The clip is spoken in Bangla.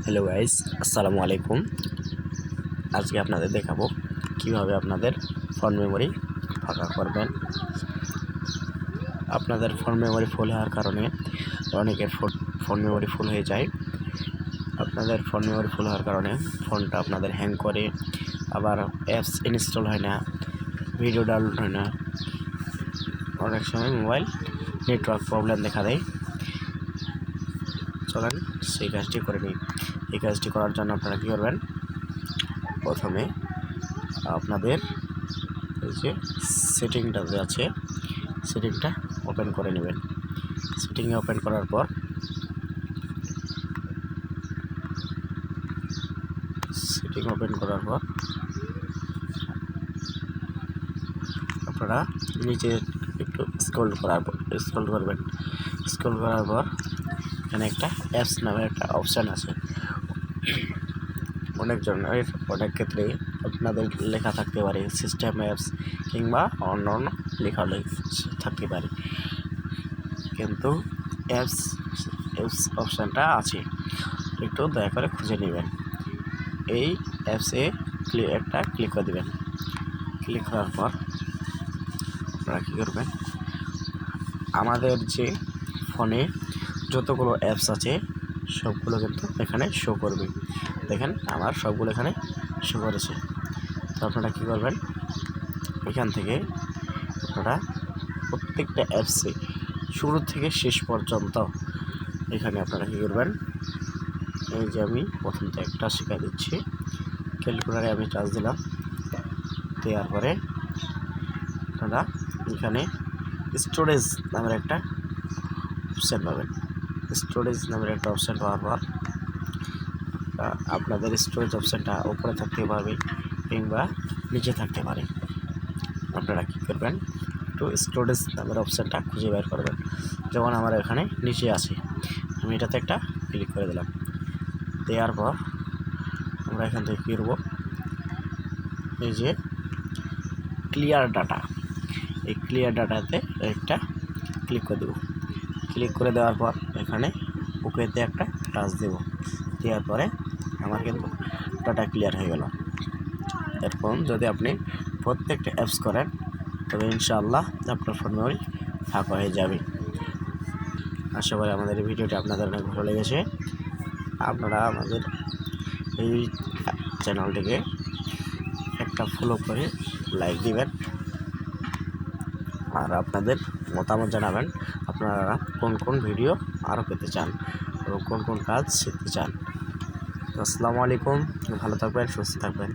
হ্যালো গাইস, আসসালামু আলাইকুম। আজকে আপনাদের দেখাবো কিভাবে আপনাদের ফোন মেমোরি ফাঁকা করবেন। আপনাদের ফোন মেমোরি ফুল হওয়ার কারণে অনেকের ফোন মেমোরি ফুল হয়ে যায়। আপনাদের ফোন মেমোরি ফুল হওয়ার কারণে ফোনটা আপনাদের হ্যাং করে, আবার অ্যাপস ইনস্টল হয় না, ভিডিও ডাউনলোড হয় না, অনেক সময় মোবাইল নেটওয়ার্ক প্রবলেম দেখা দেয়। চলেন সেই কাজটি করে নিই। এই কাজটি করার জন্য আপনারা কী করবেন, প্রথমে আপনাদের এই যে সেটিংটা যে আছে সেটিংটা ওপেন করে নেবেন। সেটিংয়ে ওপেন করার পর আপনারা নিচে একটু স্ক্রল করবেন। স্ক্রল করার পর এখানে একটা অ্যাপস নামের একটা অপশান আছে। অনেক ক্ষেত্রে আপনাদের লেখা থাকতে পারে সিস্টেম অ্যাপস কিংবা অন্য লেখা থাকতে পারে, কিন্তু অ্যাপস অপশানটা আছে, একটু দয়া করে খুঁজে নেবেন। এই অ্যাপসে একটা ক্লিক করে দেবেন। ক্লিক করার পর আপনারা কী করবেন, আমাদের যে ফোনে যতগুলো অ্যাপস আছে সবগুলো কিন্তু এখানে শো করবে। দেখেন আমার সবগুলো এখানে শো করেছে। তো আপনারা কী করবেন, এখান থেকে আপনারা প্রত্যেকটা অ্যাপসে শুরু থেকে শেষ পর্যন্ত এখানে আপনারা কী করবেন, এই যে আমি প্রথমত একটা শিখা দিচ্ছি। ক্যালকুলেটারে আমি টাচ দিলাম, দেওয়ার পরে আপনারা এখানে স্টোরেজ নামের একটা অপশান পাবেন। স্টোরেজ নামের একটা অপশান পাওয়ার পর আপনাদের স্টোরেজ অপশানটা উপরে থাকতে পারবে কিংবা নিচে থাকতে পারে। আপনারা কী করবেন, একটু স্টোরেজ নামের অপশানটা খুঁজে বের করবেন। যেমন আমার এখানে নিচে আছে, আমি এটাতে একটা ক্লিক করে দিলাম। দেওয়ার পর আমরা এখান থেকে কী করবো, এই যে ক্লিয়ার ডাটা, এই ক্লিয়ার ডাটাতে একটা ক্লিক করে দেবো। ক্লিক করে দেওয়ার পর এখানে ওকেতে একটা টাচ দেব। দেওয়ার পরে আমার কিন্তু ডাটা ক্লিয়ার হয়ে গেল। এরপর যদি আপনি প্রত্যেকটা অ্যাপস করেন তবে ইনশাআল্লাহ আপনার ফোন মেমোরি ফাঁকা হয়ে যাবে। আশা করি আমাদের এই ভিডিওটি আপনাদের অনেক ভালো লেগেছে। আপনারা আমাদের এই চ্যানেলটিকে একটা ফলো করে লাইক দিবেন, আর আপনাদের মতামত জানাবেন আপনারা কোন কোন ভিডিও আরও পেতে চান এবং কোন কোন কাজ শিখতে চান। আসসালামু আলাইকুম, ভালো থাকবেন, সুস্থ থাকবেন।